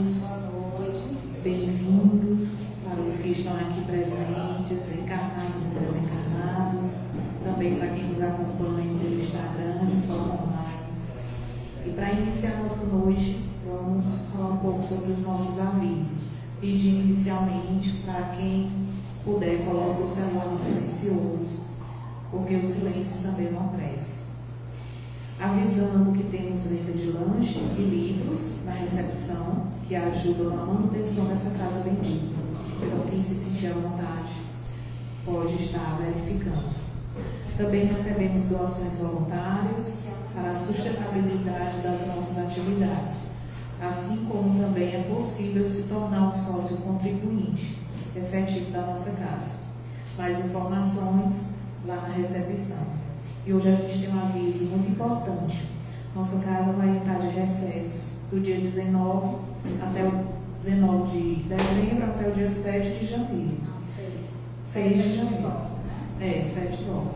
todos. Bem-vindos para os que estão aqui presentes, encarnados e desencarnados, também para quem nos acompanha pelo Instagram de forma online. E para iniciar nossa noite, vamos falar um pouco sobre os nossos avisos, pedindo inicialmente para quem puder colocar o celular no silencioso, porque o silêncio também é uma prece. Avisando que temos venda de lanche e livros na recepção, que ajudam na manutenção dessa casa bendita. Então, quem se sentir à vontade pode estar verificando. Também recebemos doações voluntárias para a sustentabilidade das nossas atividades, assim como também é possível se tornar um sócio contribuinte efetivo da nossa casa. Mais informações lá na recepção. E hoje a gente tem um aviso muito importante. Nossa casa vai entrar de recesso do dia 19 até o 19 de dezembro até o dia 7 de janeiro. 6 de janeiro. 7 logo.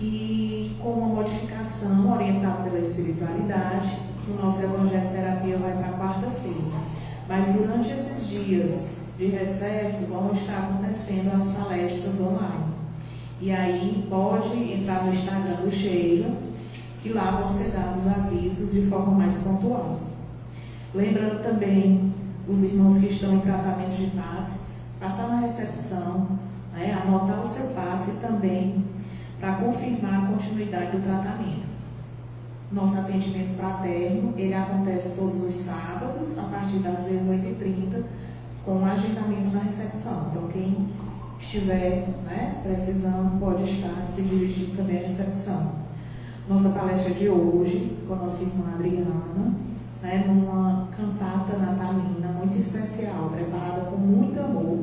E com uma modificação orientada pela espiritualidade, o nosso Evangelho Terapia vai para quarta-feira. Mas durante esses dias de recesso vão estar acontecendo as palestras online. E aí pode entrar no Instagram do Sheila, que lá vão ser dados avisos de forma mais pontual. Lembrando também os irmãos que estão em tratamento de passe, passar na recepção, anotar o seu passe também para confirmar a continuidade do tratamento. Nosso atendimento fraterno, ele acontece todos os sábados, a partir das 18h30, com agendamento na recepção. Então, quem estiver precisando, pode estar se dirigindo também à recepção. Nossa palestra de hoje, com a nossa irmã Adriana, numa cantata natalina muito especial, preparada com muito amor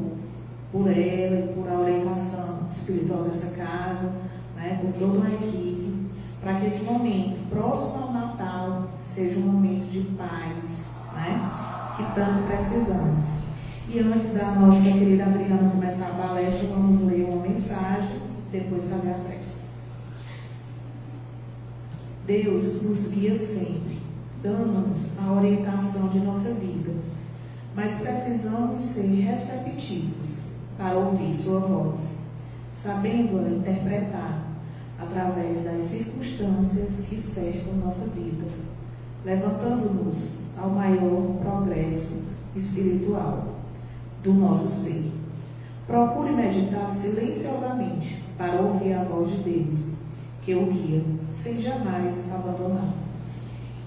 por ela e por a orientação espiritual dessa casa, por toda uma equipe, para que esse momento, próximo ao Natal, seja um momento de paz, que tanto precisamos. E antes da nossa querida Adriana começar a palestra, vamos ler uma mensagem, depois fazer a prece. Deus nos guia sempre, dando-nos a orientação de nossa vida, mas precisamos ser receptivos para ouvir sua voz, sabendo-a interpretar através das circunstâncias que cercam nossa vida, levantando-nos ao maior progresso espiritual do nosso ser. Procure meditar silenciosamente para ouvir a voz de Deus, que o guia, sem jamais abandonar.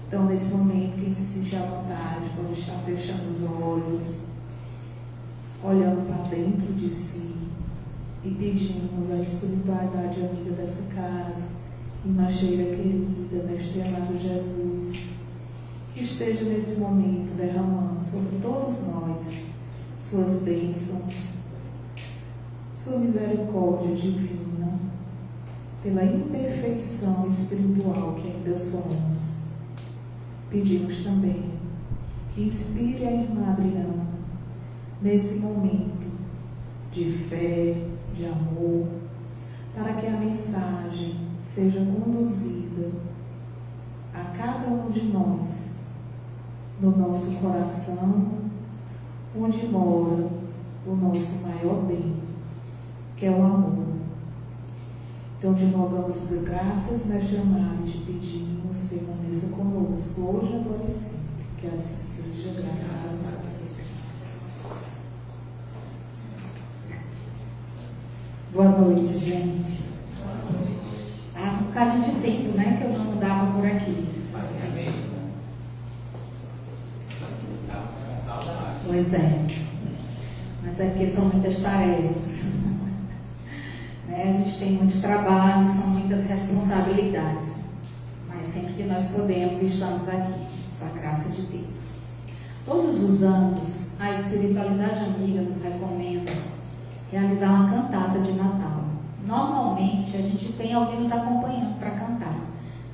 Então, nesse momento, quem se sentir à vontade, pode estar fechando os olhos, olhando para dentro de si e pedimos à espiritualidade amiga dessa casa, irmã Sheila querida, Mestre amado Jesus, que esteja nesse momento derramando sobre todos nós suas bênçãos, sua misericórdia divina, pela imperfeição espiritual que ainda somos. Pedimos também que inspire a irmã Adriana nesse momento de fé, de amor, para que a mensagem seja conduzida a cada um de nós, no nosso coração, onde mora o nosso maior bem, que é o amor. Então, te rogamos por graças nesta chamada e te pedimos, permaneça conosco, hoje, agora e sempre. Que assim seja, graças a Deus. Boa noite, gente. Há um bocadinho de tempo, que eu não andava por aqui. Pois é. Mas é porque são muitas tarefas. A gente tem muitos trabalhos, são muitas responsabilidades. Mas sempre que nós podemos, estamos aqui, com a graça de Deus. Todos os anos, a espiritualidade amiga nos recomenda realizar uma cantata de Natal. Normalmente, a gente tem alguém nos acompanhando para cantar.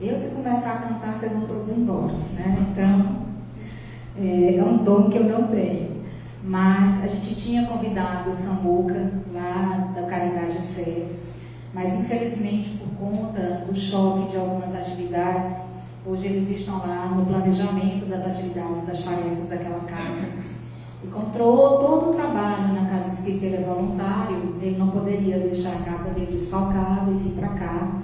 Se começar a cantar, vocês vão todos embora, Então, é um dom que eu não tenho. Mas a gente tinha convidado o Samuca, lá da Caridade e Fé, mas infelizmente por conta do choque de algumas atividades, hoje eles estão lá no planejamento das atividades, das tarefas daquela casa, E como todo o trabalho na casa espírita ele é voluntário, ele não poderia deixar a casa dele desfalcada e vir para cá.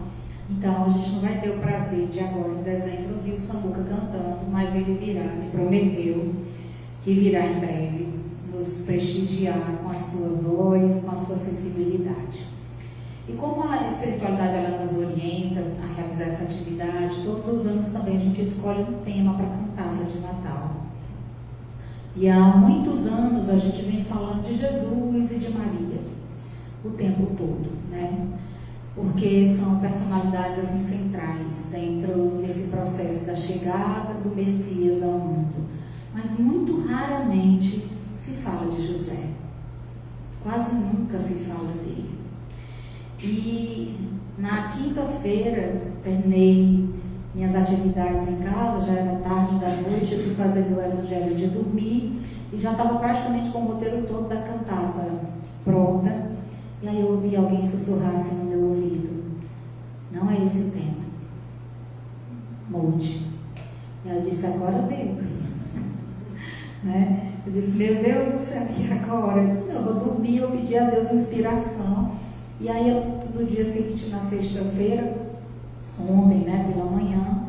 Então a gente não vai ter o prazer de agora em dezembro ouvir o Samuca cantando, mas ele virá, me prometeu que virá em breve nos prestigiar com a sua voz, com a sua sensibilidade. E como a espiritualidade ela nos orienta a realizar essa atividade, todos os anos também a gente escolhe um tema para a cantada de Natal. E há muitos anos a gente vem falando de Jesus e de Maria o tempo todo, né? Porque são personalidades assim centrais dentro desse processo da chegada do Messias ao mundo. Mas muito raramente se fala de José. Quase nunca se fala dele. E na quinta-feira terminei minhas atividades em casa, já era tarde da noite, eu fui fazer meu evangelho de dormir e já estava praticamente com o roteiro todo da cantata pronta. E aí eu ouvi alguém sussurrar assim no meu ouvido: não é esse o tema, mude. E aí eu disse: agora deu. Né? Eu disse: meu Deus do céu, e agora? Eu disse: não, eu vou dormir. Eu pedi a Deus inspiração. E aí no dia seguinte, na sexta-feira, ontem, né, pela manhã,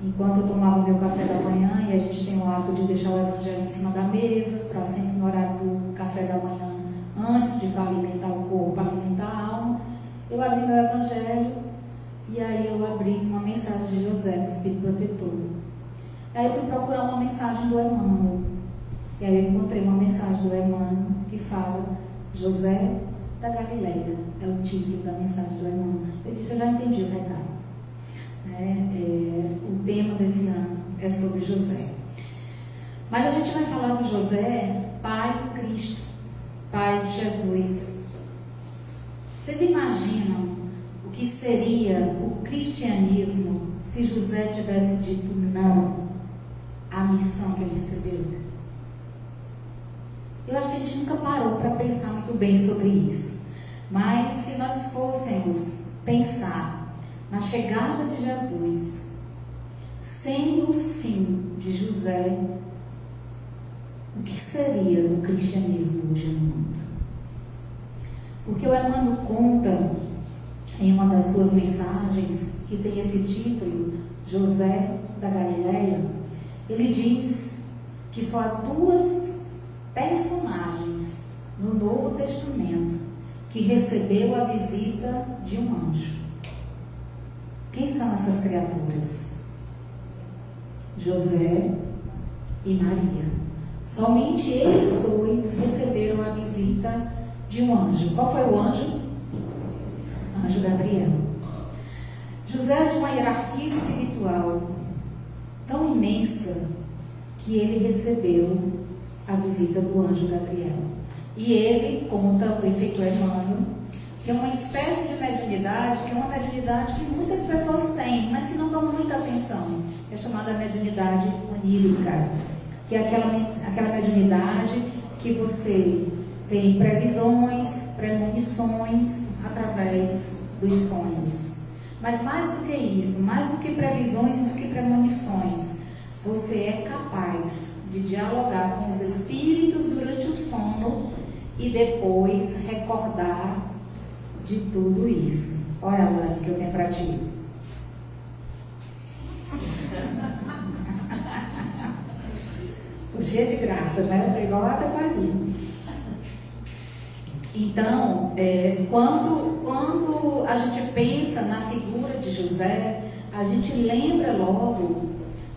enquanto eu tomava meu café da manhã, e a gente tem o hábito de deixar o evangelho em cima da mesa, para sempre no horário do café da manhã, antes de alimentar o corpo, alimentar a alma, eu abri meu evangelho, e aí eu abri uma mensagem de José, no Espírito Protetor. Aí eu fui procurar uma mensagem do Emmanuel, e aí eu encontrei uma mensagem do Emmanuel que fala: José da Galileia, é o título da mensagem do Emmanuel. Eu disse: eu já entendi o recado. O tema desse ano é sobre José. Mas a gente vai falar do José, pai do Cristo, pai de Jesus. Vocês imaginam o que seria o cristianismo se José tivesse dito não à missão que ele recebeu? Eu acho que a gente nunca parou para pensar muito bem sobre isso. Mas se nós fôssemos pensar na chegada de Jesus, sem o sim de José, o que seria do cristianismo hoje no mundo? Porque o Emmanuel conta em uma das suas mensagens, que tem esse título, José da Galileia, ele diz que só há duas personagens no Novo Testamento que recebeu a visita de um anjo. Quem são essas criaturas? José e Maria. Somente eles dois receberam a visita de um anjo. Qual foi o anjo? Anjo Gabriel. José é de uma hierarquia espiritual tão imensa que ele recebeu a visita do anjo Gabriel. E ele conta, o efeito Emmanuel, que é uma espécie de mediunidade, que é uma mediunidade que muitas pessoas têm, mas que não dão muita atenção. É chamada mediunidade onírica, que é aquela mediunidade que você tem previsões, premonições através dos sonhos. Mas mais do que isso, mais do que previsões, do que premonições, você é capaz de dialogar com os espíritos durante o sono e depois recordar de tudo isso. Olha a lâmina que eu tenho para ti. Estou cheia de graça, né? Estou igual a Ave Maria. Então, quando a gente pensa na figura de José, a gente lembra logo,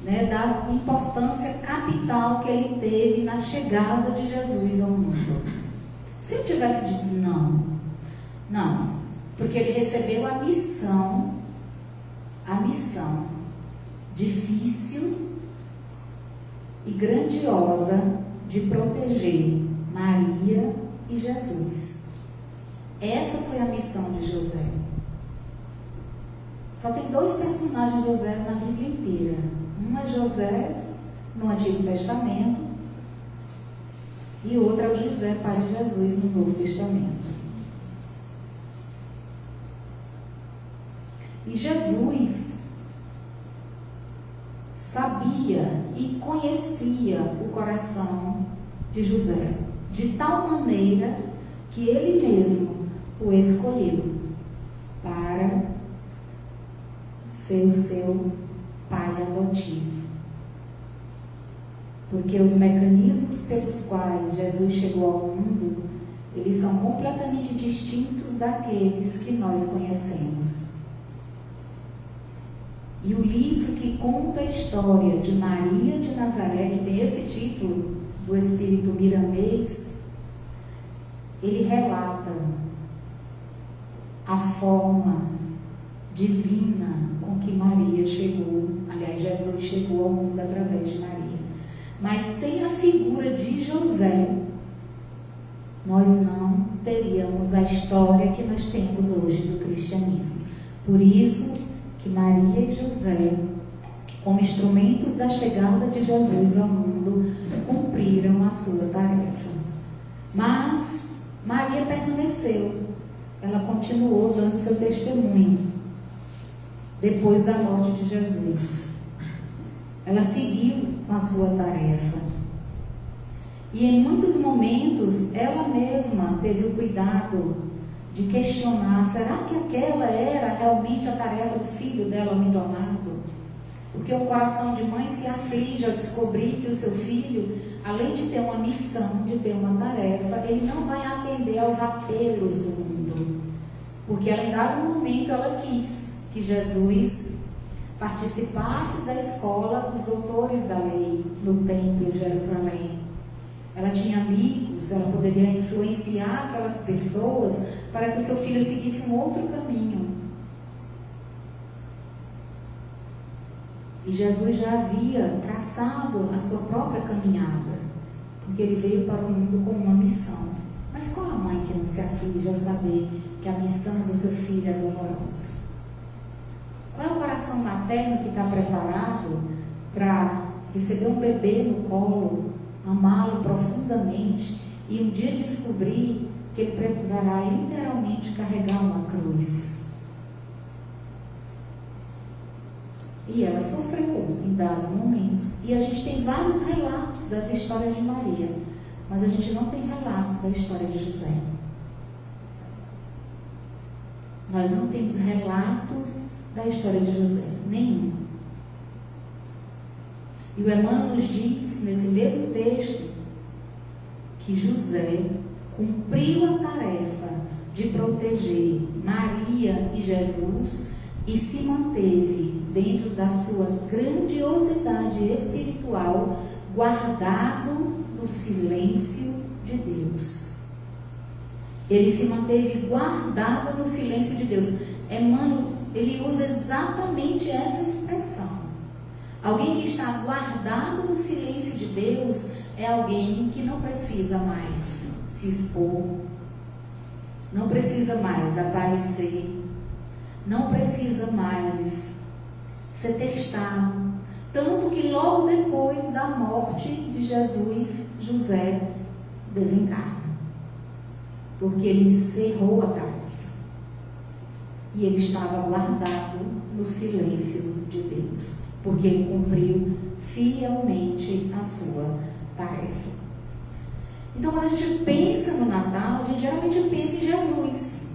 né, da importância capital que ele teve na chegada de Jesus ao mundo. Se eu tivesse dito não, porque ele recebeu a missão difícil e grandiosa de proteger Maria e Jesus. Essa foi a missão de José. Só tem dois personagens de José na Bíblia inteira. Um é José no Antigo Testamento e outro é o José, pai de Jesus, no Novo Testamento. E Jesus sabia e conhecia o coração de José, de tal maneira que ele mesmo o escolheu para ser o seu pai adotivo. Porque os mecanismos pelos quais Jesus chegou ao mundo, eles são completamente distintos daqueles que nós conhecemos. E o livro que conta a história de Maria de Nazaré, que tem esse título do Espírito Miramês, ele relata a forma divina com que Maria chegou, aliás, Jesus chegou ao mundo através de Maria. Mas sem a figura de José, nós não teríamos a história que nós temos hoje do cristianismo. Por isso que Maria e José, como instrumentos da chegada de Jesus ao mundo, cumpriram a sua tarefa. Mas Maria permaneceu, ela continuou dando seu testemunho depois da morte de Jesus. Ela seguiu com a sua tarefa. E em muitos momentos, ela mesma teve o cuidado de questionar: será que aquela era realmente a tarefa do filho dela muito amado? Porque o coração de mãe se aflige ao descobrir que o seu filho, além de ter uma missão, de ter uma tarefa, ele não vai atender aos apelos do mundo. Porque ela, em dado momento, ela quis que Jesus participasse da escola dos doutores da lei no templo de Jerusalém. Ela tinha amigos, ela poderia influenciar aquelas pessoas para que o seu filho seguisse um outro caminho. E Jesus já havia traçado a sua própria caminhada, porque ele veio para o mundo com uma missão. Mas qual a mãe que não se aflige ao saber que a missão do seu filho é dolorosa? Qual é o coração materno que está preparado para receber um bebê no colo, amá-lo profundamente e um dia descobrir que ele precisará literalmente carregar uma cruz? E ela sofreu em dados momentos. E a gente tem vários relatos das histórias de Maria, mas a gente não tem relatos da história de José. Nós não temos relatos da história de José, nenhum. E o Emmanuel nos diz, nesse mesmo texto, que José cumpriu a tarefa de proteger Maria e Jesus e se manteve dentro da sua grandiosidade espiritual, guardado no silêncio de Deus. Ele se manteve guardado no silêncio de Deus. Emmanuel, ele usa exatamente essa expressão. Alguém que está guardado no silêncio de Deus é alguém que não precisa mais se expor, não precisa mais aparecer, não precisa mais ser testado. Tanto que logo depois da morte de Jesus, José desencarna, porque ele encerrou a tarefa. E ele estava guardado no silêncio de Deus, porque ele cumpriu fielmente a sua tarefa. Então, quando a gente pensa no Natal, a gente geralmente pensa em Jesus.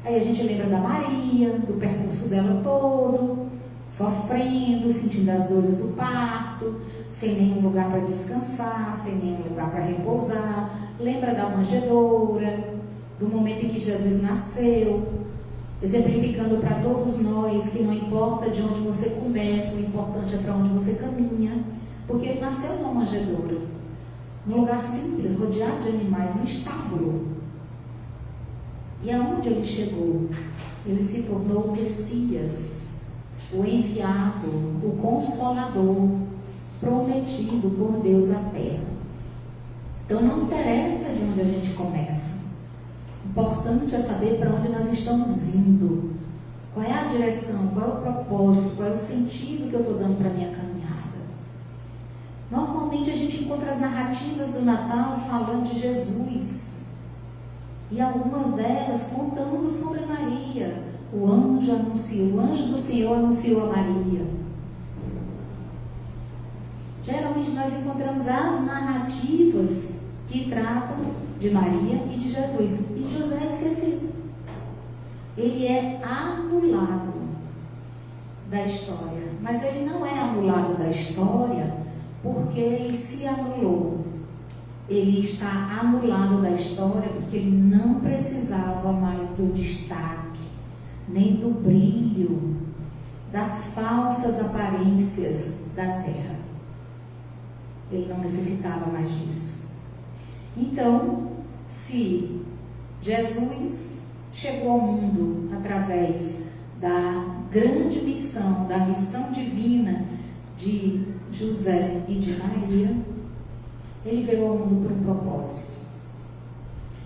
Aí a gente lembra da Maria, do percurso dela todo, sofrendo, sentindo as dores do parto, sem nenhum lugar para descansar, sem nenhum lugar para repousar. Lembra da manjedoura, do momento em que Jesus nasceu, exemplificando para todos nós que não importa de onde você começa, o importante é para onde você caminha, porque ele nasceu numa manjedoura, num lugar simples, rodeado de animais, no estábulo. E aonde ele chegou? Ele se tornou o Messias, o enviado, o Consolador, prometido por Deus à terra. Então não interessa de onde a gente começa. Importante é saber para onde nós estamos indo, qual é a direção, qual é o propósito, qual é o sentido que eu estou dando para a minha caminhada. Normalmente a gente encontra as narrativas do Natal falando de Jesus, e algumas delas contando sobre Maria. O anjo do Senhor anunciou a Maria. Geralmente nós encontramos as narrativas que tratam de Maria e de Jesus. E José é esquecido. Ele é anulado da história. Mas ele não é anulado da história porque ele se anulou. Ele está anulado da história porque ele não precisava mais do destaque, nem do brilho, das falsas aparências da terra. Ele não necessitava mais disso. Então, se Jesus chegou ao mundo através da grande missão, da missão divina de José e de Maria, ele veio ao mundo por um propósito.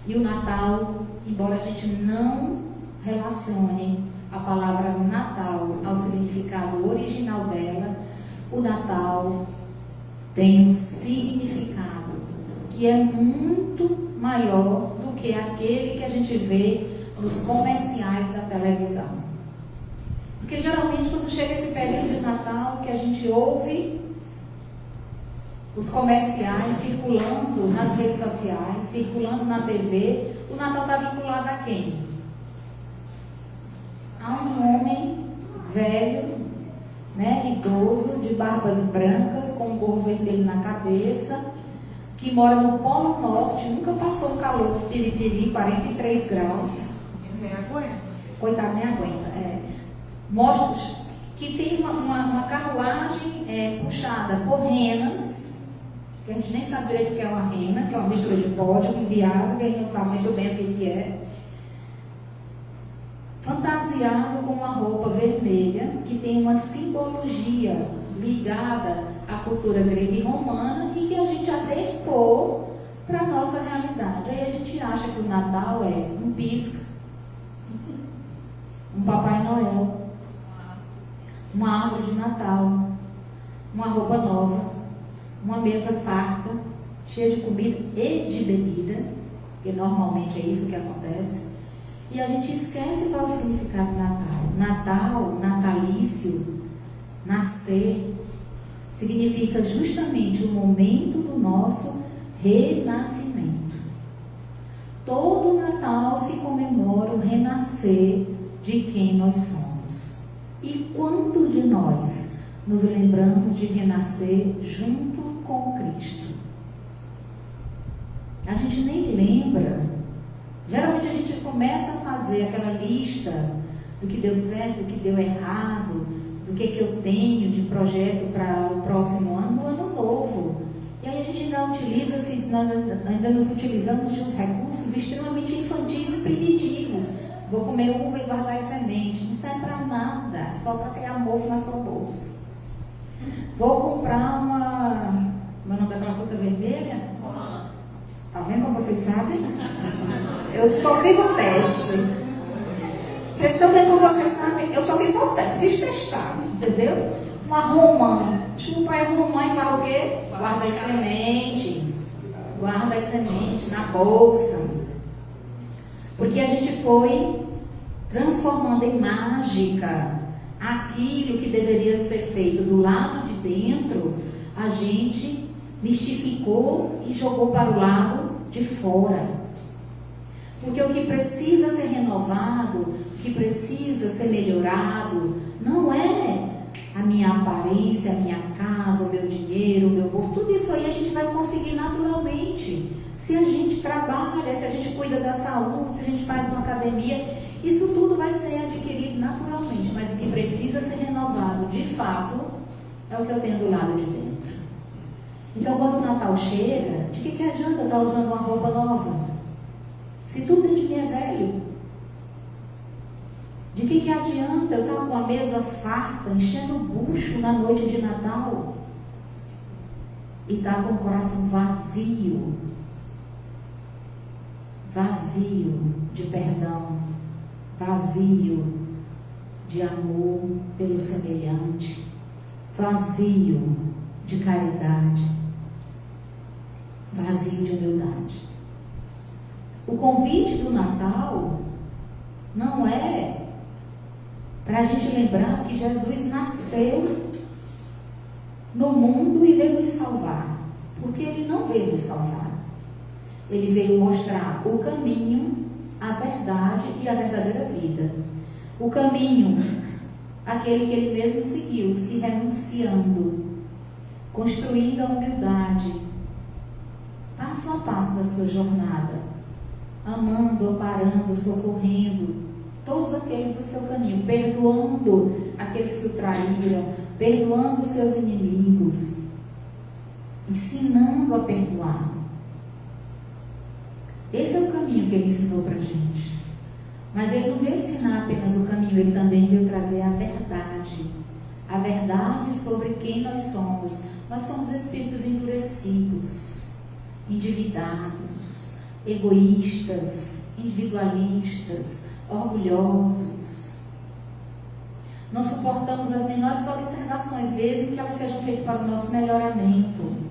E o Natal, embora a gente não relacione a palavra Natal ao significado original dela, o Natal tem um significado que é muito maior do que aquele que a gente vê nos comerciais da televisão. Porque geralmente quando chega esse período de Natal, que a gente ouve os comerciais circulando nas redes sociais, circulando na TV, o Natal está vinculado a quem? A um homem velho, né, idoso, de barbas brancas, com um gorro vermelho na cabeça, que mora no Polo Norte, nunca passou um calor de piripiri, 43 graus. Nem aguenta. Coitado, nem aguenta. Mostra que tem uma carruagem puxada por renas, que a gente nem sabe direito o que é uma rena, que é uma mistura de bode com viado, que a gente não sabe muito bem o que é. Fantasiado com uma roupa vermelha, que tem uma simbologia ligada à cultura grega e romana e que a gente adequou para a nossa realidade. Aí a gente acha que o Natal é um pisca, um Papai Noel, uma árvore de Natal, uma roupa nova, uma mesa farta, cheia de comida e de bebida, que normalmente é isso que acontece, e a gente esquece qual é o significado do Natal. Natal, natalício, nascer, significa justamente o momento do nosso renascimento. Todo Natal se comemora o renascer de quem nós somos. E quanto de nós nos lembramos de renascer junto com Cristo? A gente nem lembra. Geralmente a gente começa a fazer aquela lista do que deu certo, do que deu errado, do que eu tenho de projeto para o próximo ano, no ano novo. E aí a gente ainda utiliza, nós ainda nos utilizamos de uns recursos extremamente infantis e primitivos. Vou comer uva e guardar as sementes. Não serve para nada, só para criar mofo na sua bolsa. Vou comprar meu nome daquela fruta vermelha? Tá vendo como vocês sabem? Eu só fiz o teste. Vocês estão vendo como vocês sabem? Eu só fiz o teste, fiz testar, entendeu? Uma romã. Chupa a romã e fala o quê? Guarda as sementes. Guarda as sementes na bolsa. Porque a gente foi transformando em mágica aquilo que deveria ser feito do lado de dentro, a gente mistificou e jogou para o lado de fora. Porque o que precisa ser renovado, o que precisa ser melhorado, não é a minha aparência, a minha casa, o meu dinheiro, o meu bolso. Tudo isso aí a gente vai conseguir naturalmente. Se a gente trabalha, se a gente cuida da saúde, se a gente faz uma academia, isso tudo vai ser adquirido naturalmente. Mas o que precisa ser renovado, de fato, é o que eu tenho do lado de dentro. Então, quando o Natal chega, de que adianta eu estar usando uma roupa nova? Se tudo dentro de mim é velho. De que adianta eu estar com a mesa farta, enchendo o bucho na noite de Natal e estar com o coração vazio? Vazio de perdão, vazio de amor pelo semelhante, vazio de caridade, vazio de humildade. O convite do Natal não é para a gente lembrar que Jesus nasceu no mundo e veio nos salvar, porque Ele não veio nos salvar. Ele veio mostrar o caminho, a verdade e a verdadeira vida. O caminho, aquele que ele mesmo seguiu, se renunciando, construindo a humildade, passo a passo da sua jornada, amando, amparando, socorrendo todos aqueles do seu caminho, perdoando aqueles que o traíram, perdoando os seus inimigos, ensinando a perdoar. Esse é o caminho que ele ensinou para a gente. Mas ele não veio ensinar apenas o caminho, ele também veio trazer a verdade. A verdade sobre quem nós somos. Nós somos espíritos endurecidos, endividados, egoístas, individualistas, orgulhosos. Não suportamos as menores observações, mesmo que elas sejam feitas para o nosso melhoramento.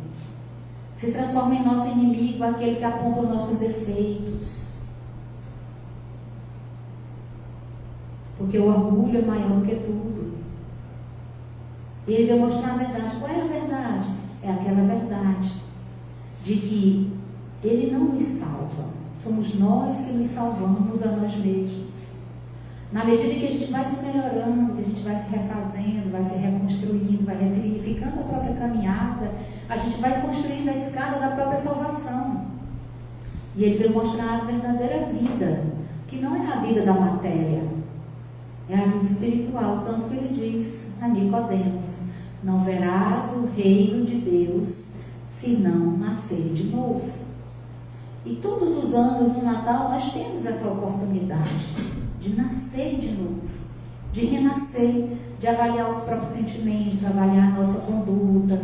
Se transforma em nosso inimigo aquele que aponta os nossos defeitos. Porque o orgulho é maior do que tudo. E ele veio mostrar a verdade. Qual é a verdade? É aquela verdade de que ele não nos salva. Somos nós que nos salvamos a nós mesmos. Na medida que a gente vai se melhorando, que a gente vai se refazendo, vai se reconstruindo, vai ressignificando a própria caminhada, a gente vai construindo a escada da própria salvação. E ele veio mostrar a verdadeira vida, que não é a vida da matéria, é a vida espiritual. Tanto que ele diz a Nicodemos: não verás o reino de Deus se não nascer de novo. E todos os anos no Natal nós temos essa oportunidade de nascer de novo, de renascer, de avaliar os próprios sentimentos, avaliar a nossa conduta,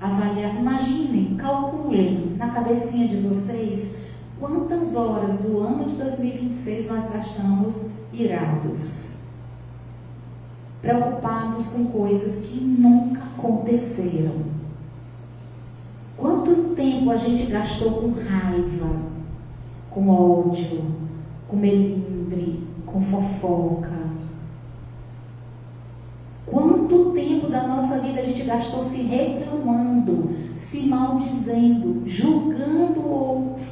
avaliar. Imaginem, calculem na cabecinha de vocês quantas horas do ano de 2026 nós gastamos irados, preocupados com coisas que nunca aconteceram. Quanto tempo a gente gastou com raiva, com ódio, com melindre, com fofoca? Quanto tempo da nossa vida a gente gastou se reclamando, se maldizendo, julgando o outro?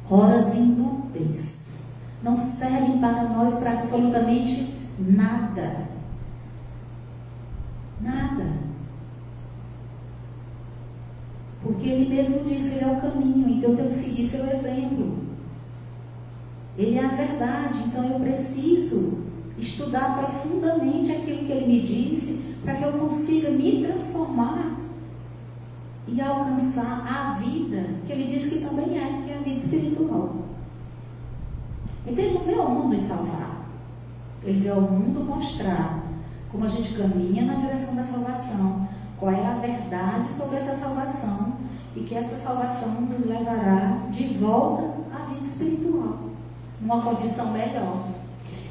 Horas inúteis, não servem para nós para absolutamente nada. Nada. Porque ele mesmo disse, ele é o caminho, então eu tenho que seguir seu exemplo. Ele é a verdade, então eu preciso estudar profundamente aquilo que ele me disse, para que eu consiga me transformar e alcançar a vida que ele disse que também é, que é a vida espiritual. Então ele não veio ao mundo nos salvar, ele veio ao mundo mostrar como a gente caminha na direção da salvação, qual é a verdade sobre essa salvação, e que essa salvação nos levará de volta à vida espiritual, numa condição melhor.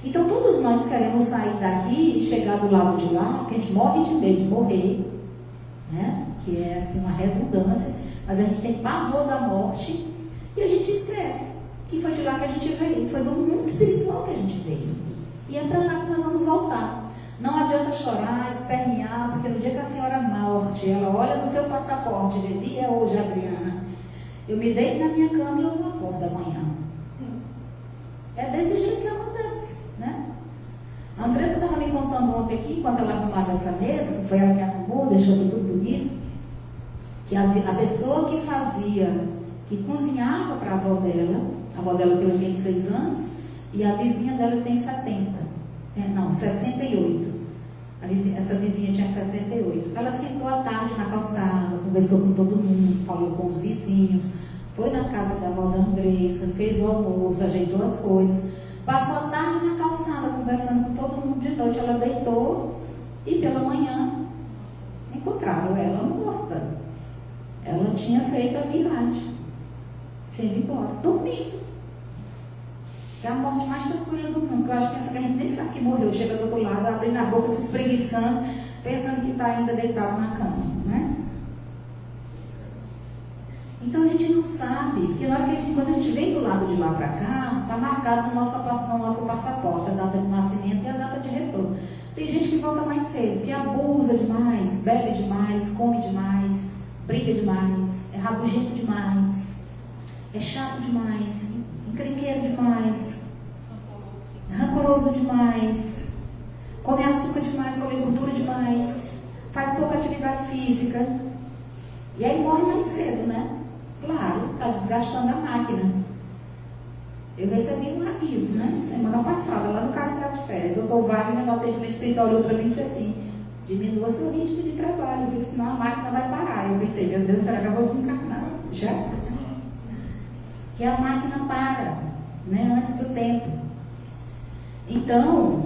Então todos nós queremos sair daqui e chegar do lado de lá, porque a gente morre de medo de morrer, né? Que é assim uma redundância, mas a gente tem pavor da morte e a gente esquece que foi de lá que a gente veio, foi do mundo espiritual que a gente veio, e é para lá que nós vamos voltar. Não adianta chorar, espernear, porque no dia que a senhora morte, ela olha no seu passaporte e diz: e é hoje, Adriana, eu me deito na minha cama e eu não acordo amanhã. É desse jeito que acontece, né? A Andressa estava me contando ontem aqui, enquanto ela arrumava essa mesa, que foi ela que arrumou, deixou tudo bonito, que a pessoa que fazia, que cozinhava para a avó dela tem 86 anos, e a vizinha dela tem 68. Essa vizinha tinha 68. Ela sentou à tarde na calçada, conversou com todo mundo, falou com os vizinhos, foi na casa da avó da Andressa, fez o almoço, ajeitou as coisas, passou a tarde na calçada conversando com todo mundo. De noite ela deitou e pela manhã encontraram ela morta. Ela tinha feito a viagem, tinha ido embora, dormindo. É a morte mais tranquila do mundo, que eu acho que essa que a gente nem sabe que morreu, chega do outro lado, abrindo a boca, se espreguiçando, pensando que está ainda deitado na cama, né? Então a gente não sabe, porque na hora que quando a gente vem do lado de lá para cá, está marcado no nosso passaporte a data de nascimento e a data de retorno. Tem gente que volta mais cedo, que abusa demais, bebe demais, come demais, briga demais, é rabugento demais, é chato demais, encrenqueiro demais, rancoroso demais, come açúcar demais, come gordura demais, faz pouca atividade física, e aí morre mais cedo, né? Claro, está desgastando a máquina. Eu recebi um aviso, né? Semana passada, lá no calendário de férias. O doutor Wagner, no atendimento espiritual, olhou para mim e disse assim: diminua seu ritmo de trabalho, viu? Senão a máquina vai parar. Eu pensei, meu Deus, será que eu vou desencarnar? Já? Que a máquina para, né? Antes do tempo. Então,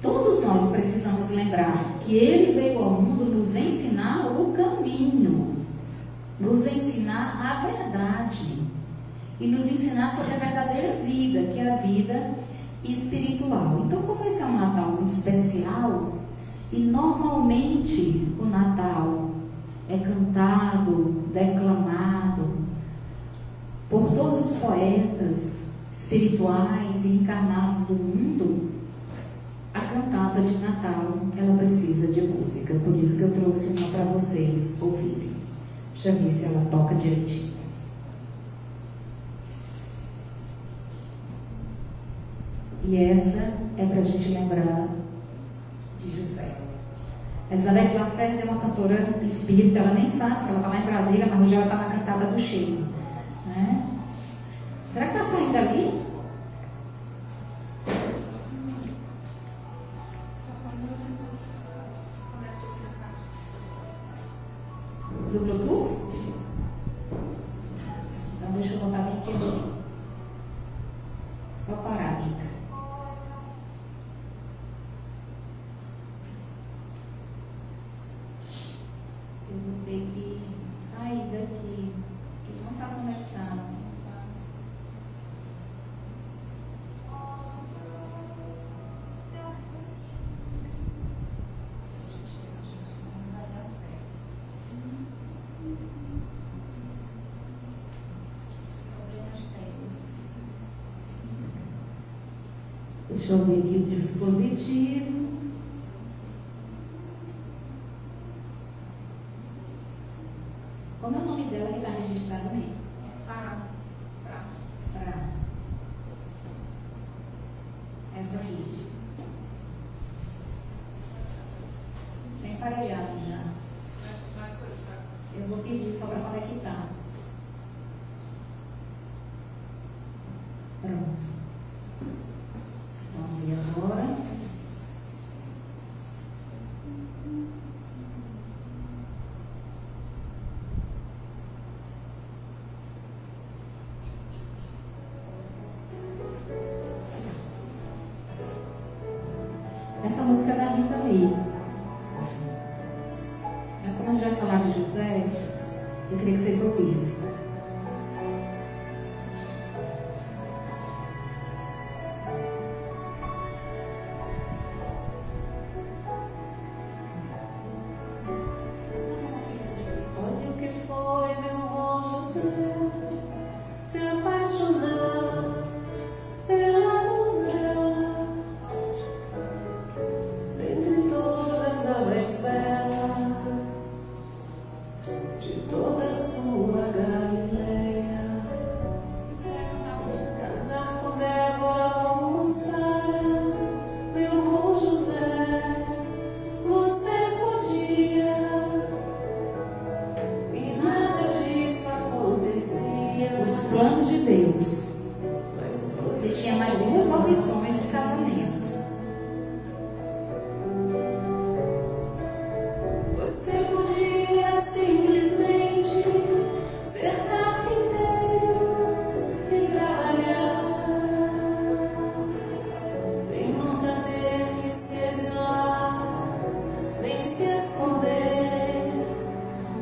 todos nós precisamos lembrar que Ele veio ao mundo nos ensinar o caminho, nos ensinar a verdade e nos ensinar sobre a verdadeira vida, que é a vida espiritual. Então, como esse é um Natal muito especial, e normalmente o Natal é cantado, declamado por todos os poetas espirituais e encarnados do mundo, a cantata de Natal, ela precisa de música. Por isso que eu trouxe uma para vocês ouvirem. Deixa eu ver se ela toca direitinho. E essa é para a gente lembrar de José. Elizabeth Lacerda é uma cantora espírita, ela nem sabe que ela está lá em Brasília, mas hoje ela está na cantata do Cheiro, né? Será que está saindo ali? Do Bluetooth? Então deixa eu botar bem aqui. Só parar, Mica. Eu vou ter que sair daqui, que não está conectado. Deixa eu ver aqui o dispositivo. Como é o nome dela que está registrado mesmo? Fra. Essa aqui. Bem parelhado já. Eu vou pedir só para conectar. Pronto. Vamos ver agora. Essa música é da Rita Lee. Mas como a gente vai falar de José, eu queria que vocês ouvissem. Olha o que foi, meu bom José, se apaixonar pela donzela, dentre todas a mais bela de toda a sua Galileia. Casar com Débora ou com Sara, meu bom José, você podia, e nada disso acontecia. Os planos de Deus. Mas Você tinha mais duas opções de casamento. você podia simplesmente ser carpinteiro e trabalhar, sem nunca ter que se exilar, nem se esconder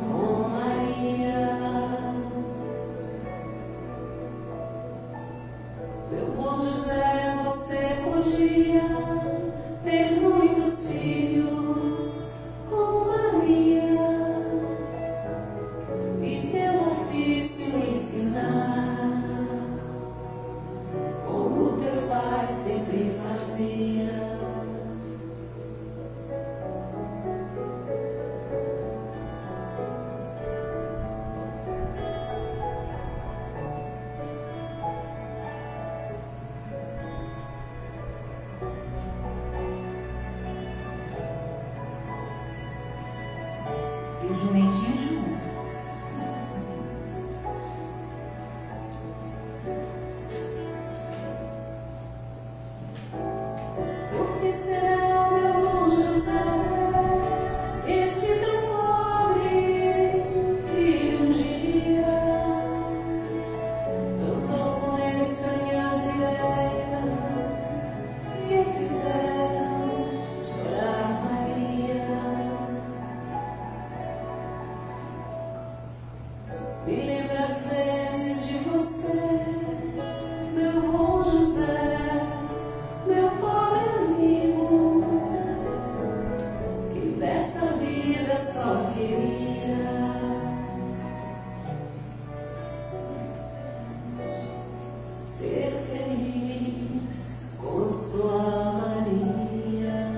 com Maria. Meu bom José, você ser feliz com sua Maria.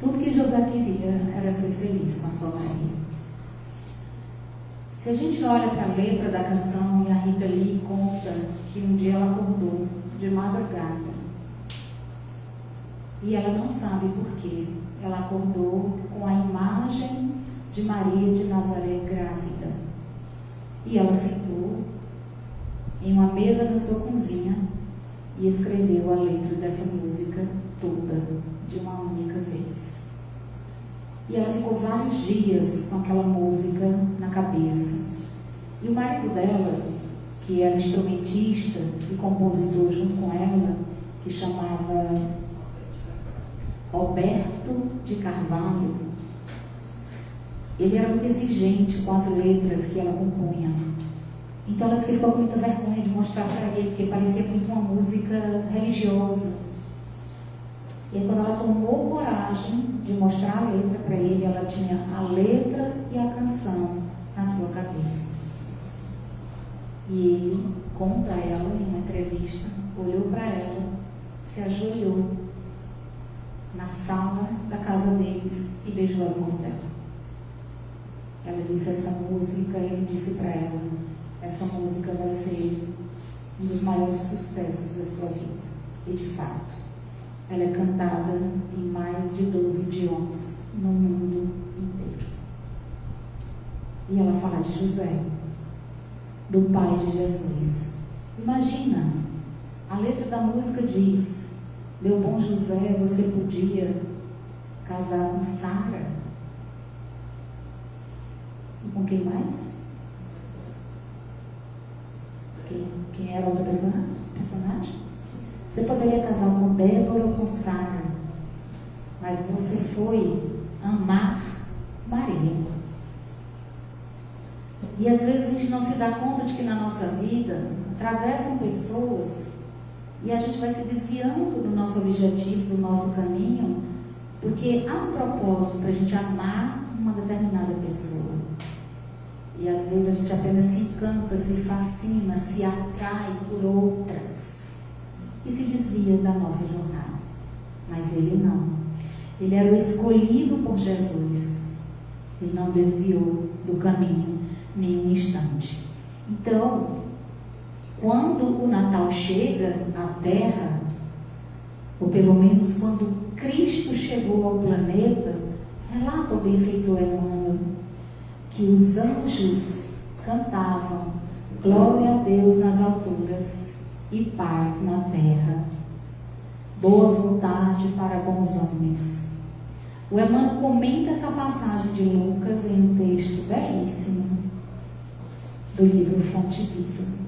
Tudo que José queria era ser feliz com a sua Maria. Se a gente olha para a letra da canção, e a Rita Lee conta que um dia ela acordou de madrugada e ela não sabe por quê. Ela acordou com a imagem de Maria de Nazaré grávida e ela sentou em uma mesa na sua cozinha e escreveu a letra dessa música toda de uma única vez. E ela ficou vários dias com aquela música na cabeça. E o marido dela, que era instrumentista e compositor junto com ela, que chamava Roberto de Carvalho, ele era muito exigente com as letras que ela compunha. Então ela disse que ficou com muita vergonha de mostrar para ele, porque parecia muito uma música religiosa. E aí, quando ela tomou coragem de mostrar a letra para ele, ela tinha a letra e a canção na sua cabeça. E ele conta a ela em uma entrevista, olhou para ela, se ajoelhou na sala da casa deles e beijou as mãos dela. Ela disse essa música, e ele disse para ela, essa música vai ser um dos maiores sucessos da sua vida. E de fato, ela é cantada em mais de 12 idiomas no mundo inteiro. E ela fala de José, do pai de Jesus. Imagina, a letra da música diz: meu bom José, você podia casar com Sara? E com quem mais? Quem era outra personagem? Você poderia casar com Débora ou com Sara, mas você foi amar Maria. E às vezes a gente não se dá conta de que na nossa vida atravessam pessoas e a gente vai se desviando do nosso objetivo, do nosso caminho, porque há um propósito para a gente amar uma determinada pessoa. E às vezes a gente apenas se encanta, se fascina, se atrai por outras e se desvia da nossa jornada. Mas ele não. Ele era o escolhido por Jesus. Ele não desviou do caminho nem um instante. Então, quando o Natal chega à Terra, ou pelo menos quando Cristo chegou ao planeta, relata o benfeitor Emmanuel que os anjos cantavam glória a Deus nas alturas e paz na terra, boa vontade para com os homens. O Emmanuel comenta essa passagem de Lucas em um texto belíssimo do livro Fonte Viva.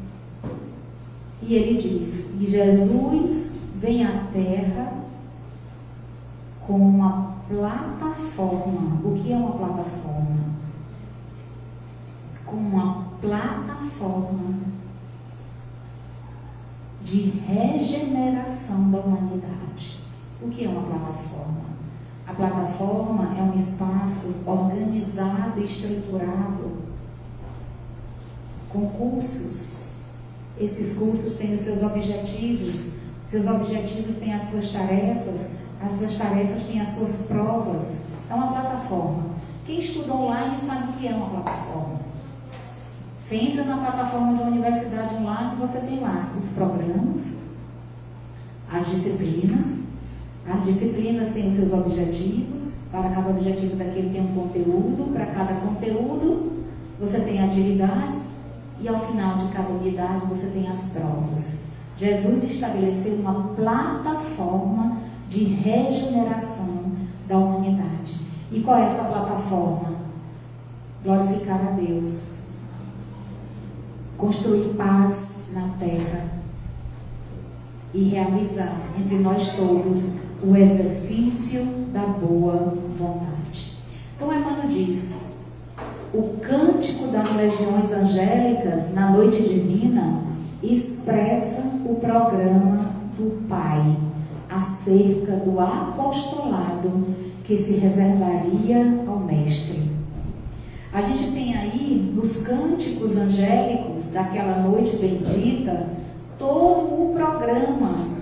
E ele diz que Jesus vem à terra com uma plataforma. O que é uma plataforma? Com uma plataforma de regeneração da humanidade. O que é uma plataforma? A plataforma é um espaço organizado e estruturado com cursos. Esses cursos têm os seus objetivos têm as suas tarefas têm as suas provas. É uma plataforma. Quem estuda online sabe o que é uma plataforma. Você entra na plataforma de uma universidade online, você tem lá os programas, as disciplinas. As disciplinas têm os seus objetivos. Para cada objetivo daquele tem um conteúdo. Para cada conteúdo, você tem atividades. E ao final de cada unidade, você tem as provas. Jesus estabeleceu uma plataforma de regeneração da humanidade. E qual é essa plataforma? Glorificar a Deus. Construir paz na terra. E realizar entre nós todos o exercício da boa vontade. Então Emmanuel diz: o cântico das legiões angélicas na noite divina expressa o programa do Pai, a acerca do apostolado que se reservaria ao Mestre. A gente tem aí, nos cânticos angélicos daquela noite bendita, todo o programa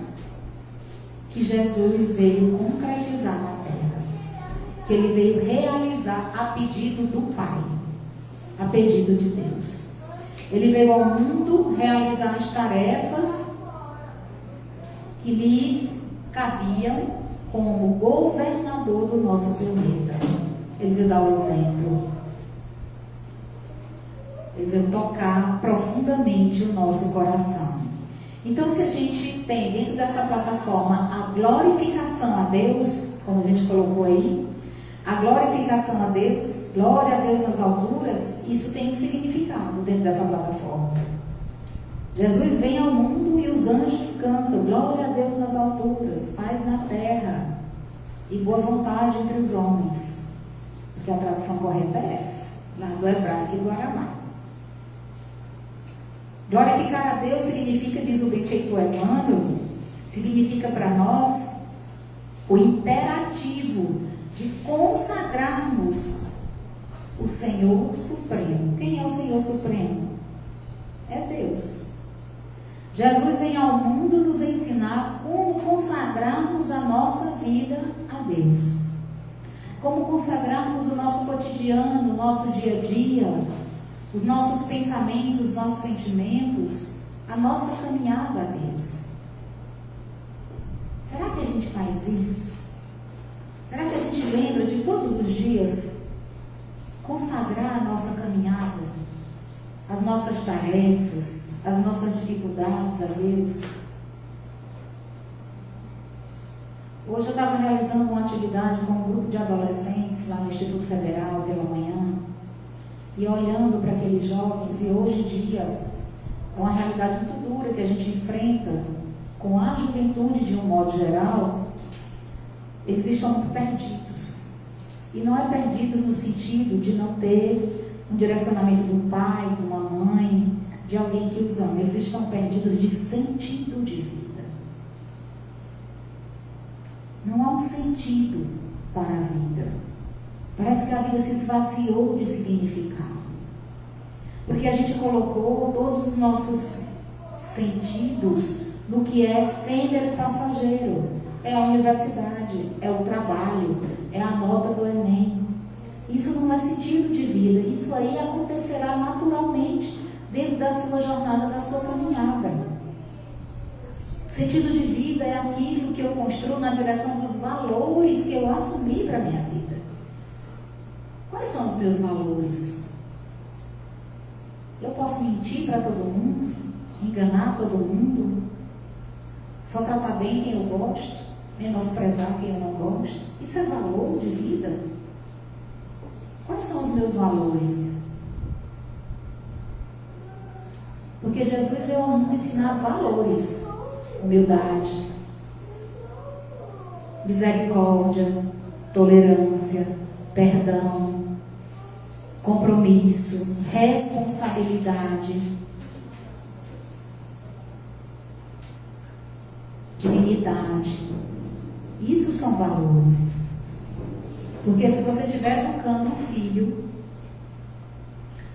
que Jesus veio concretizar na terra, que ele veio realizar a pedido do Pai, a pedido de Deus. Ele veio ao mundo realizar as tarefas que lhes cabiam como governador do nosso planeta. Ele veio dar o exemplo. Ele veio tocar profundamente o nosso coração. Então, se a gente tem dentro dessa plataforma a glorificação a Deus, como a gente colocou aí, a glorificação a Deus, glória a Deus nas alturas, isso tem um significado dentro dessa plataforma. Jesus vem ao mundo e os anjos cantam, glória a Deus nas alturas, paz na terra e boa vontade entre os homens. Porque a tradução correta é essa, lá do hebraico e do aramaico. Glorificar a Deus significa, diz o benfeitor Emmanuel, significa para nós o imperativo de consagrarmos o Senhor Supremo. Quem é o Senhor Supremo? É Deus. Jesus vem ao mundo nos ensinar como consagrarmos a nossa vida a Deus. Como consagrarmos o nosso cotidiano, o nosso dia a dia, os nossos pensamentos, os nossos sentimentos, a nossa caminhada a Deus. Será que a gente faz isso? Será que a gente lembra de todos os dias consagrar a nossa caminhada, as nossas tarefas, as nossas dificuldades a Deus? Hoje eu estava realizando uma atividade com um grupo de adolescentes lá no Instituto Federal pela manhã, e olhando para aqueles jovens, e hoje em dia é uma realidade muito dura que a gente enfrenta com a juventude de um modo geral. Eles estão muito perdidos, e não é perdidos no sentido de não ter um direcionamento de um pai, de uma mãe, de alguém que os ama. Eles estão perdidos de sentido de vida. Não há um sentido para a vida. Parece que a vida se esvaziou de significado, porque a gente colocou todos os nossos sentidos no que é efêmero e passageiro. É a universidade, é o trabalho, é a nota do Enem. Isso não é sentido de vida. Isso aí acontecerá naturalmente dentro da sua jornada, da sua caminhada. Sentido de vida é aquilo que eu construo na direção dos valores que eu assumi para a minha vida. Quais são os meus valores? Eu posso mentir para todo mundo, enganar todo mundo, só tratar bem quem eu gosto, menosprezar quem eu não gosto? Isso é valor de vida? Quais são os meus valores? Porque Jesus veio ao mundo ensinar valores: humildade, misericórdia, tolerância, perdão, compromisso, responsabilidade, dignidade. Isso são valores. Porque se você estiver educando um filho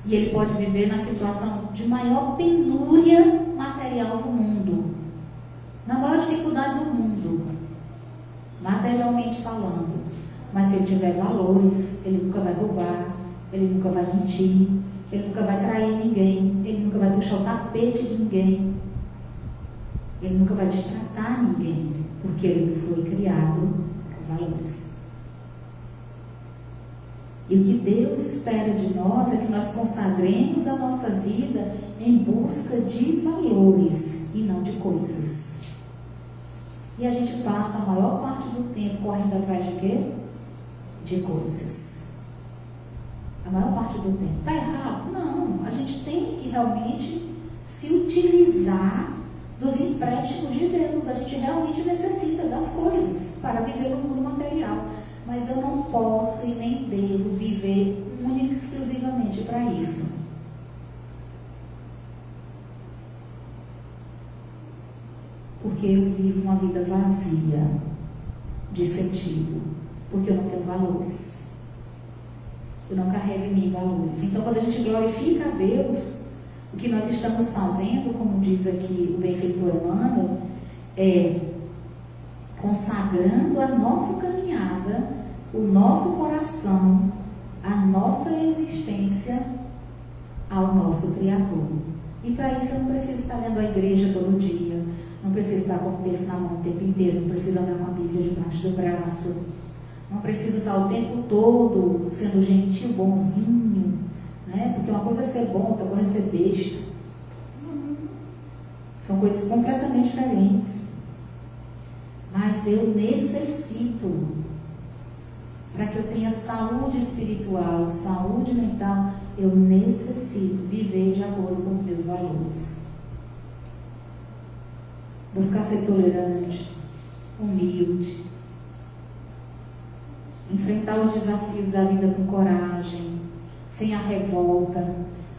e ele pode viver na situação de maior penúria material do mundo, na maior dificuldade do mundo, materialmente falando, mas se ele tiver valores, ele nunca vai roubar, ele nunca vai mentir, ele nunca vai trair ninguém, ele nunca vai puxar o tapete de ninguém, ele nunca vai destratar ninguém, porque ele foi criado com valores. E o que Deus espera de nós é que nós consagremos a nossa vida em busca de valores e não de coisas. E a gente passa a maior parte do tempo correndo atrás de quê? De coisas. A maior parte do tempo. Está errado? Não. A gente tem que realmente se utilizar dos empréstimos de Deus. A gente realmente necessita das coisas para viver no mundo material. Mas eu não posso e nem devo viver única e exclusivamente para isso. porque eu vivo uma vida vazia de sentido, porque eu não tenho valores. Eu não carrego em mim valores. Então, quando a gente glorifica a Deus, o que nós estamos fazendo, como diz aqui o benfeitor Emmanuel, é consagrando a nossa caminhada, o nosso coração, a nossa existência ao nosso Criador. E para isso eu não preciso estar lendo a igreja todo dia, não preciso estar com o texto na mão o tempo inteiro, não preciso andar com a Bíblia debaixo do braço, não preciso estar o tempo todo sendo gentil, bonzinho, né? Porque uma coisa é ser bom, outra coisa é ser besta. São coisas completamente diferentes. Mas eu necessito, para que eu tenha saúde espiritual, saúde mental, eu necessito viver de acordo com os meus valores. Buscar ser tolerante, humilde, enfrentar os desafios da vida com coragem, sem a revolta,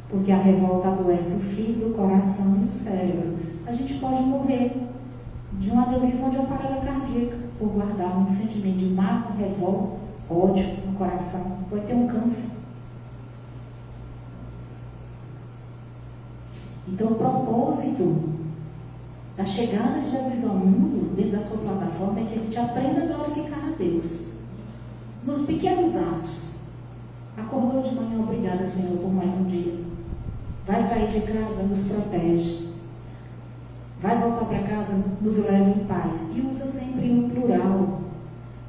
porque a revolta adoece o fígado, o coração e o cérebro. A gente pode morrer de um aneurisma ou de uma parada cardíaca por guardar um sentimento de mágoa, revolta, ódio no coração. Pode ter um câncer. Então, o propósito da chegada de Jesus ao mundo, dentro da sua plataforma, é que a gente aprenda a glorificar a Deus nos pequenos atos. Acordou de manhã, obrigada, Senhor, por mais um dia. Vai sair de casa, nos protege. Vai voltar para casa, nos leva em paz. E usa sempre um plural,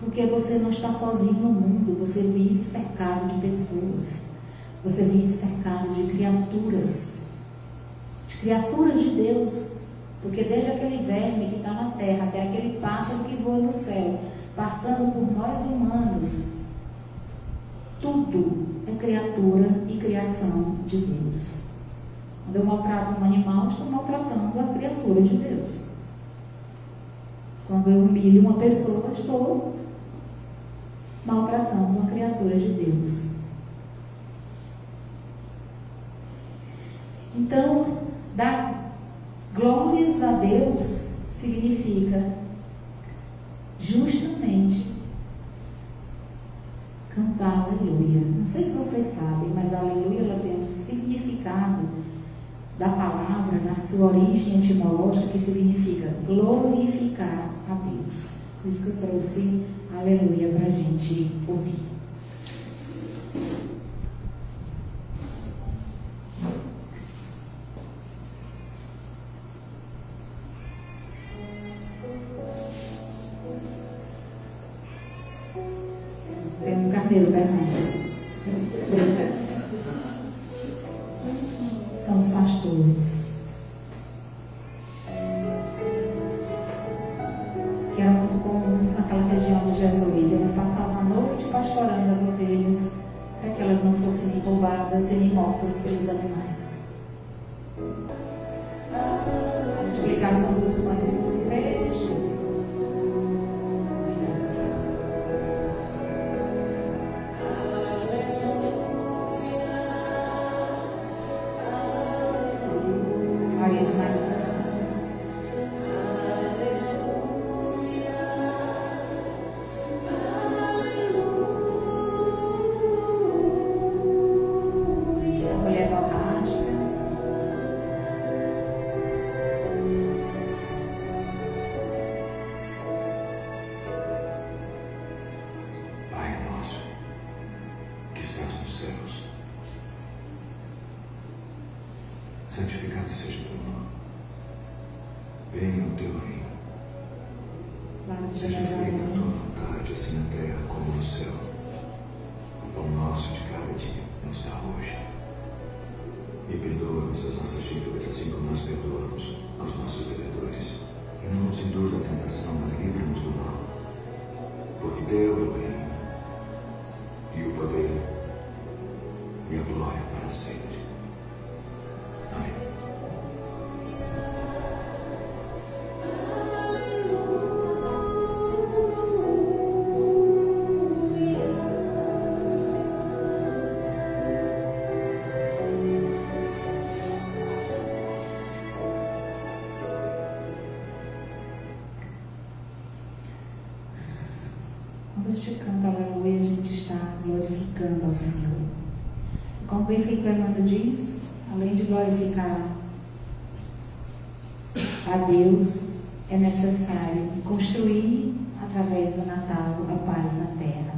porque você não está sozinho no mundo, você vive cercado de pessoas, você vive cercado de criaturas de Deus, porque desde aquele verme que está na terra, até aquele pássaro que voa no céu, passando por nós humanos, tudo é criatura e criação de Deus. Quando eu maltrato um animal, estou maltratando a criatura de Deus. Quando eu humilho uma pessoa, estou maltratando uma criatura de Deus. Então, dar glórias a Deus significa justamente cantar aleluia. Não sei se vocês sabem, mas a aleluia ela tem um significado da palavra na sua origem etimológica que significa glorificar a Deus. Por isso que eu trouxe aleluia para a gente ouvir. Tem um carneiro berrando. São os pastores, que eram muito comuns naquela região de Jesus. Eles passavam a noite pastorando as ovelhas para que elas não fossem nem roubadas e nem mortas pelos animais. A multiplicação dos pães e dos peixes. Maria de Magdala. A mulher borrágica. Pai nosso, que estás nos céus, santificado seja o teu nome. Venha o teu reino. Seja feita a tua vontade, assim na terra como no céu. O pão nosso de cada dia nos dá hoje. E perdoa-nos as nossas dívidas, assim como nós perdoamos aos nossos devedores. E não nos induz à tentação, mas livra-nos do mal. Porque teu é o reino, e o poder, e a glória para sempre. Amém. a gente canta aleluia, a gente está glorificando ao Senhor. Como bem feito o Emmanuel diz, além de glorificar a Deus, é necessário construir, através do Natal, a paz na terra.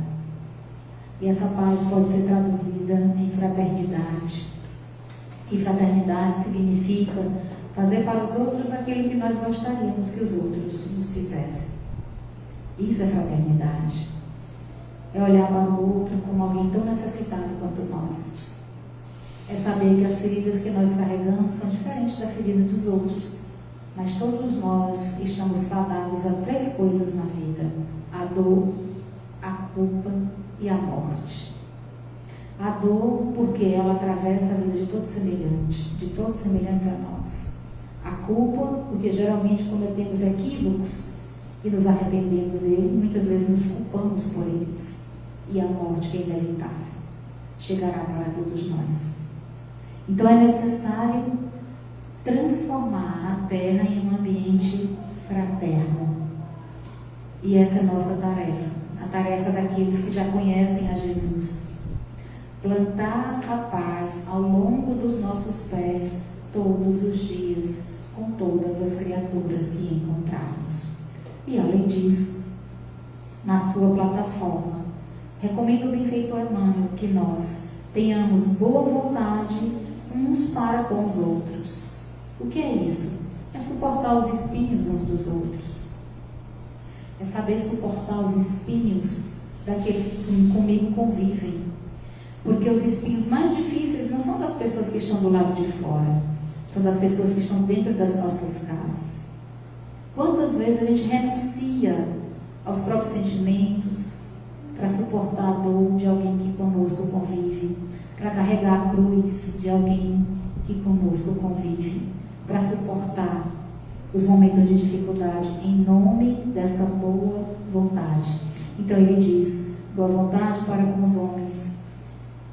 E essa paz pode ser traduzida em fraternidade. E fraternidade significa fazer para os outros aquilo que nós gostaríamos que os outros nos fizessem. Isso é fraternidade. É olhar para o outro como alguém tão necessitado quanto nós. É saber que as feridas que nós carregamos são diferentes da ferida dos outros. Mas todos nós estamos fadados a 3 coisas na vida: a dor, a culpa e a morte. A dor, porque ela atravessa a vida de todos semelhantes a nós. A culpa, porque geralmente cometemos equívocos e nos arrependemos dele, muitas vezes nos culpamos por eles. E a morte, que é inevitável, chegará para todos nós. Então é necessário transformar a terra em um ambiente fraterno. E essa é a nossa tarefa, a tarefa daqueles que já conhecem a Jesus. Plantar a paz ao longo dos nossos pés todos os dias, com todas as criaturas que encontrarmos. E além disso, na sua plataforma, recomendo o benfeitor Emmanuel que nós tenhamos boa vontade uns para com os outros. O que é isso? É suportar os espinhos uns dos outros. É saber suportar os espinhos daqueles que comigo convivem. Porque os espinhos mais difíceis não são das pessoas que estão do lado de fora, são das pessoas que estão dentro das nossas casas. Quantas vezes a gente renuncia aos próprios sentimentos para suportar a dor de alguém que conosco convive, para carregar a cruz de alguém que conosco convive, para suportar os momentos de dificuldade em nome dessa boa vontade. Então ele diz: boa vontade para com os homens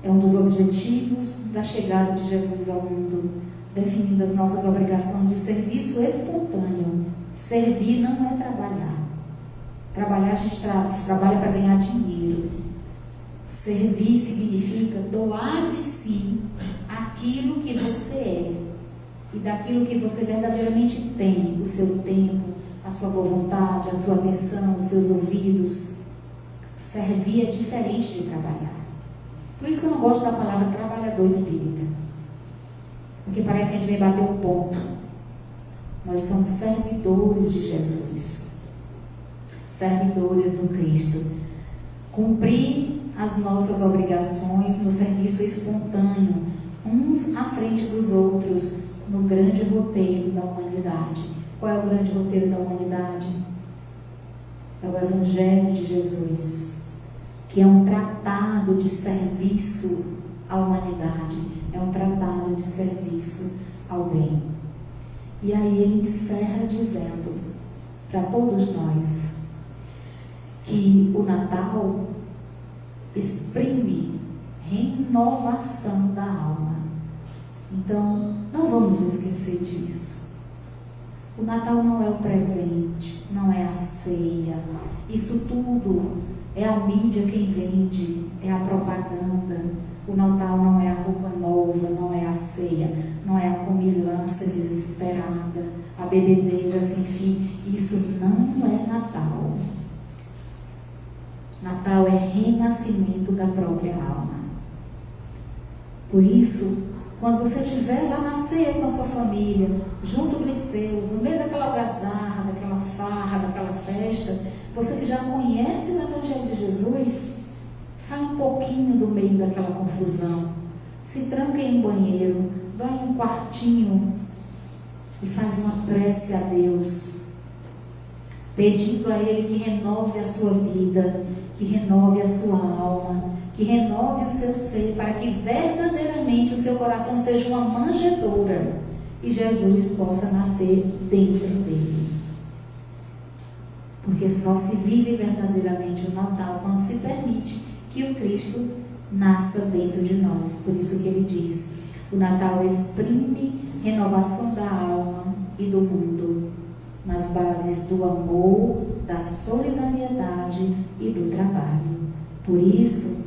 é um dos objetivos da chegada de Jesus ao mundo, definindo as nossas obrigações de serviço espontâneo. Servir não é trabalhar. Trabalhar, a gente trabalha para ganhar dinheiro. Servir significa doar de si aquilo que você é e daquilo que você verdadeiramente tem, o seu tempo, a sua boa vontade, a sua atenção, os seus ouvidos. Servir é diferente de trabalhar. Por isso que eu não gosto da palavra trabalhador espírita, porque parece que a gente vem bater um ponto. Nós somos servidores de Jesus, servidores do Cristo. Cumprir as nossas obrigações no serviço espontâneo, uns à frente dos outros, no grande roteiro da humanidade. Qual é o grande roteiro da humanidade? É o Evangelho de Jesus, que é um tratado de serviço à humanidade, é um tratado de serviço ao bem. E aí ele encerra dizendo para todos nós que o Natal exprime renovação da alma. Então, não vamos esquecer disso. O Natal não é o presente, não é a ceia. Isso tudo é a mídia quem vende, é a propaganda. O Natal não é a roupa nova, não é a ceia, não é a comilança desesperada, a bebedeira sem fim. Isso não é Natal. Natal é renascimento da própria alma. Por isso, quando você estiver lá na ceia com a sua família, junto dos seus, no meio daquela algazarra, daquela farra, daquela festa, você que já conhece o Evangelho de Jesus, sai um pouquinho do meio daquela confusão, se tranca em um banheiro, vai em um quartinho e faz uma prece a Deus, pedindo a Ele que renove a sua vida, que renove a sua alma, que renove o seu ser, para que verdadeiramente o seu coração seja uma manjedoura e Jesus possa nascer dentro dele. Porque só se vive verdadeiramente o Natal quando se permite que o Cristo nasça dentro de nós. Por isso que ele diz: o Natal exprime renovação da alma e do mundo, nas bases do amor, da solidariedade faculdade e do trabalho. Por isso,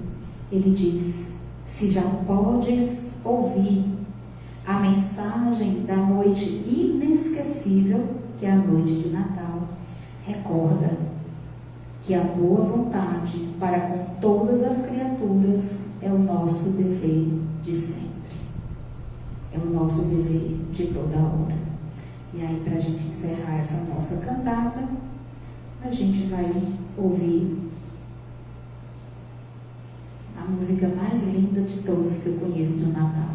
ele diz: se já podes ouvir a mensagem da noite inesquecível, que é a noite de Natal, recorda que a boa vontade para com todas as criaturas é o nosso dever de sempre. É o nosso dever de toda hora. E aí, para a gente encerrar essa nossa cantata, a gente vai ouvir a música mais linda de todas que eu conheço do Natal.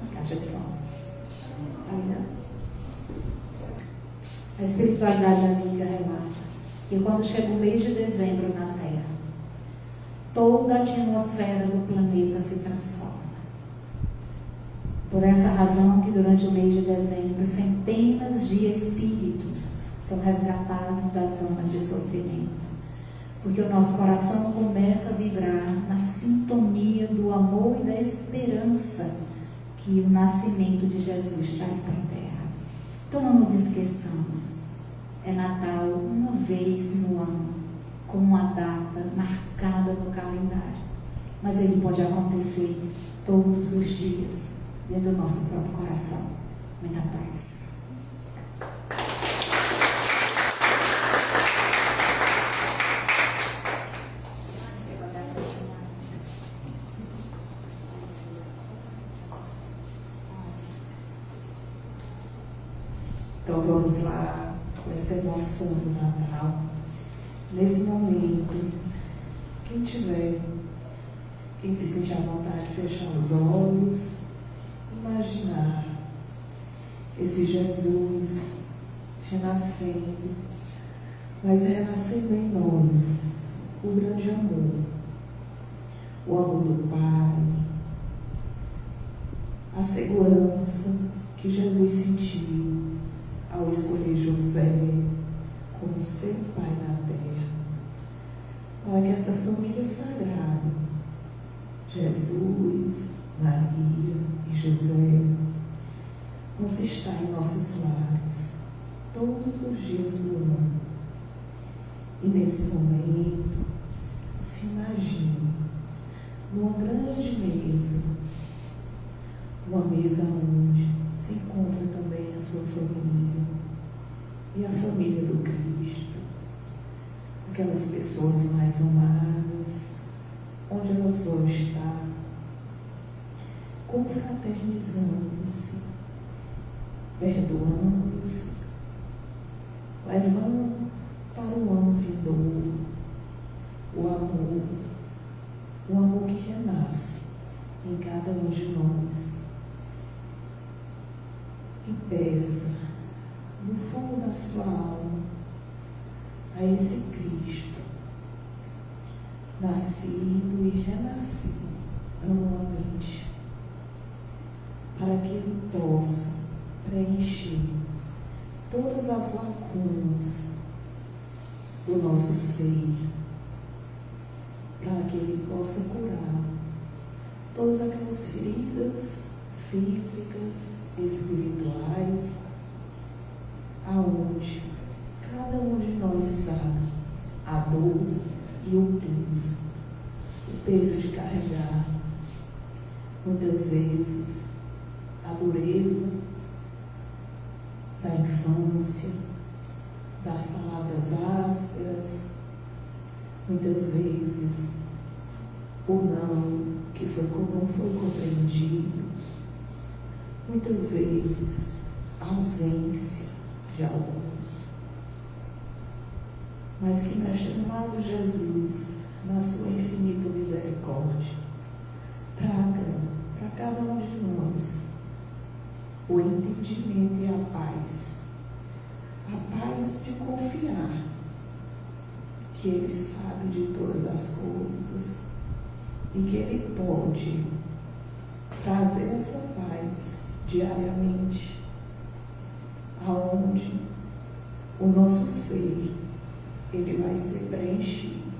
Uma caixa de som. Tá ligado? A espiritualidade amiga relata que quando chega o mês de dezembro na Terra, toda a atmosfera do planeta se transforma. Por essa razão que durante o mês de dezembro, centenas de espíritos são resgatados da zona de sofrimento. Porque o nosso coração começa a vibrar na sintonia do amor e da esperança que o nascimento de Jesus traz para a Terra. Então não nos esqueçamos, é Natal uma vez no ano, com uma data marcada no calendário. Mas ele pode acontecer todos os dias, dentro do nosso próprio coração. Muita paz. Então vamos lá, com essa emoção do Natal. Nesse momento, quem se sentir à vontade de fechar os olhos, imaginar esse Jesus renascendo, mas renascendo em nós, o grande amor, o amor do Pai, a segurança que Jesus sentiu ao escolher José como seu pai na terra, para que essa família sagrada, Jesus, Maria e José, possa estar em nossos lares todos os dias do ano. E nesse momento, se imagine numa grande mesa, uma mesa onde se encontra também a sua família e a família do Cristo, aquelas pessoas mais amadas, onde elas vão estar confraternizando-se, perdoando-se, levando para o ano vindouro o amor que renasce em cada um de nós. E peça no fundo da sua alma a esse Cristo, nascido e renascido anualmente, para que Ele possa preencher todas as lacunas do nosso ser, para que Ele possa curar todas aquelas feridas físicas, espirituais, aonde cada um de nós sabe a dor e o peso de carregar, muitas vezes, a dureza da infância, das palavras ásperas, muitas vezes o não que não foi compreendido, muitas vezes a ausência de alguns. Mas que Mestre amado Jesus, na sua infinita misericórdia, traga para cada um de nós o entendimento e a paz de confiar que Ele sabe de todas as coisas e que Ele pode trazer essa paz diariamente, aonde o nosso ser ele vai ser preenchido.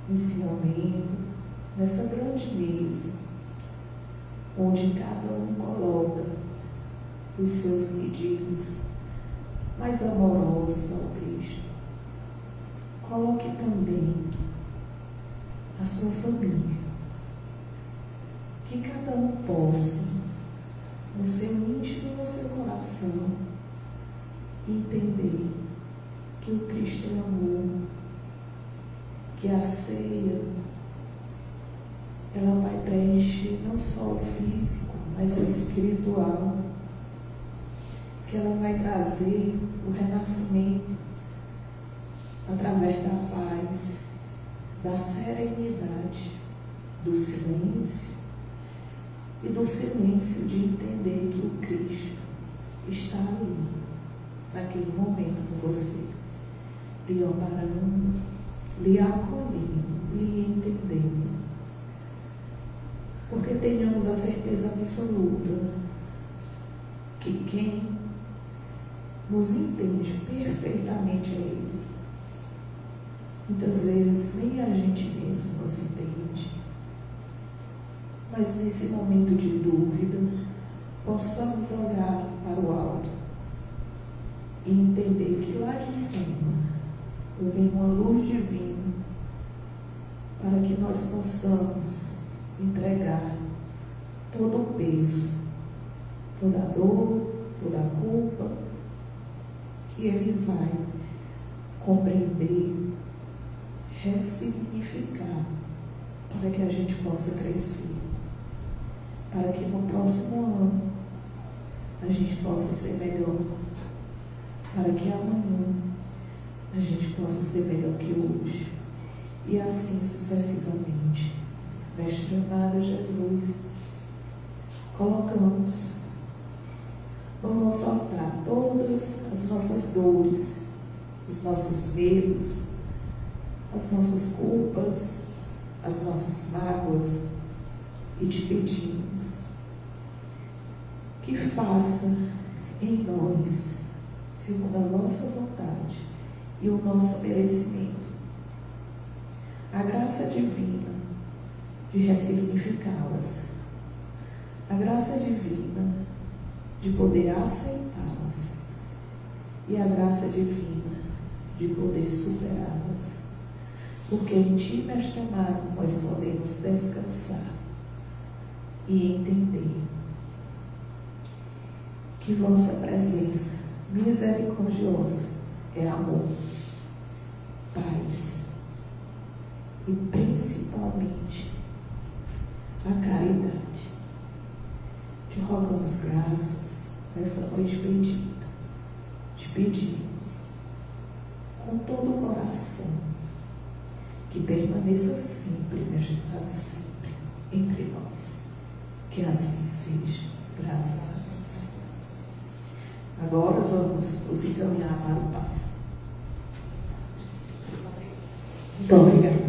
Nesse momento, nessa grande mesa, onde cada um coloca os seus pedidos mais amorosos ao Cristo. Coloque também a sua família, que cada um possa, no seu íntimo e no seu coração, entender que o Cristo é amor, que a ceia, ela vai preencher não só o físico, mas o espiritual, que ela vai trazer o renascimento através da paz, da serenidade, do silêncio e do silêncio de entender que o Cristo está ali, naquele momento com você, lhe amparando, lhe acolhendo, lhe entendendo. Porque tenhamos a certeza absoluta que quem nos entende perfeitamente é Ele. Muitas vezes nem a gente mesmo nos entende. Mas nesse momento de dúvida, possamos olhar para o alto e entender que lá de cima vem uma luz divina para que nós possamos entregar todo o peso, toda a dor, toda a culpa, que Ele vai compreender, ressignificar, para que a gente possa crescer, para que no próximo ano a gente possa ser melhor, para que amanhã a gente possa ser melhor que hoje, e assim sucessivamente. Mestre amado Jesus, colocamos no nosso altar todas as nossas dores, os nossos medos, as nossas culpas, as nossas mágoas, e te pedimos que faça em nós, segundo a nossa vontade e o nosso merecimento, a graça divina de ressignificá-las, a graça divina de poder aceitá-las e a graça divina de poder superá-las. Porque em Ti, Mestre amado, nós podemos descansar e entender que Vossa presença misericordiosa é amor, paz e principalmente a caridade. Te rogamos graças nessa noite bendita. Te pedimos com todo o coração que permaneça sempre, Mestre amado, sempre entre nós. Que assim seja, graças a Deus. Agora vamos nos encaminhar para o passe. Muito obrigada.